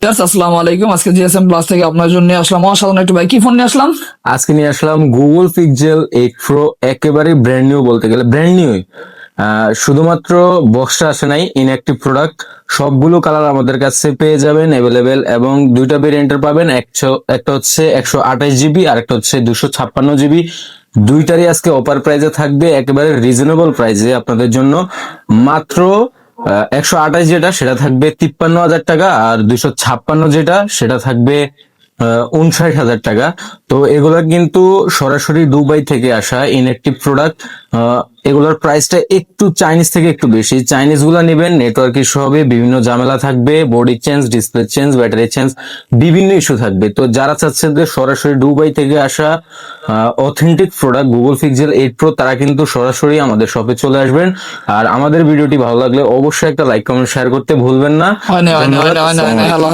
আসসালামু আলাইকুম। আজকে জিএসএম প্লাস থেকে আপনার জন্য নিয়ে আসলাম অসাধারণ একটু ভাই, কি ফোন নিয়ে আসলাম? আজকে নিয়ে আসলাম গুগল পিক্সেল 8 প্রো, একেবারে ব্র্যান্ড নিউ, বলতে গেলে ব্র্যান্ড নিউ। শুধুমাত্র বক্সটা আসে নাই, ইনঅ্যাক্টিভ প্রোডাক্ট। সবগুলো কালার আমাদের কাছে পেয়ে যাবেন অ্যাভেলেবেল, এবং দুইটা ভেরিয়েন্টের পাবেন। একটা হচ্ছে 128 জিবি আর একটা হচ্ছে 256 জিবি। দুইটারই আজকে অফার প্রাইসে থাকবে, একেবারে রিজনেবল প্রাইসে আপনাদের জন্য। মাত্র 128 যেটা সেটা থাকবে 53,000 টাকা, আর 256 যেটা সেটা থাকবে 59,000 টাকা। তো এগুলা কিন্তু সরাসরি দুবাই থেকে আসা ইনঅ্যাক্টিভ প্রোডাক্ট। এগুলোর প্রাইসটা একটু চাইনিজ থেকে একটু বেশি। চাইনিজ গুলা নেবেন, নেটওয়ার্ক ইস্যু হবে, বিভিন্ন ঝামেলা থাকবে, body change, display change, battery change, বিভিন্ন ইস্যু থাকবে। তো যারা চাচ্ছেন যে সরাসরি দুবাই থেকে আসা authentic product Google pixel 8 pro, তারা কিন্তু সরাসরি আমাদের শপে চলে আসবেন। আর আমাদের ভিডিওটি ভালো লাগলে অবশ্যই একটা লাইক, কমেন্ট, শেয়ার করতে ভুলবেন না। হয় না, হয় না, হয় ধন্যবাদ। না, হয় না, আসসালামু আলাইকুম। হ্যালো।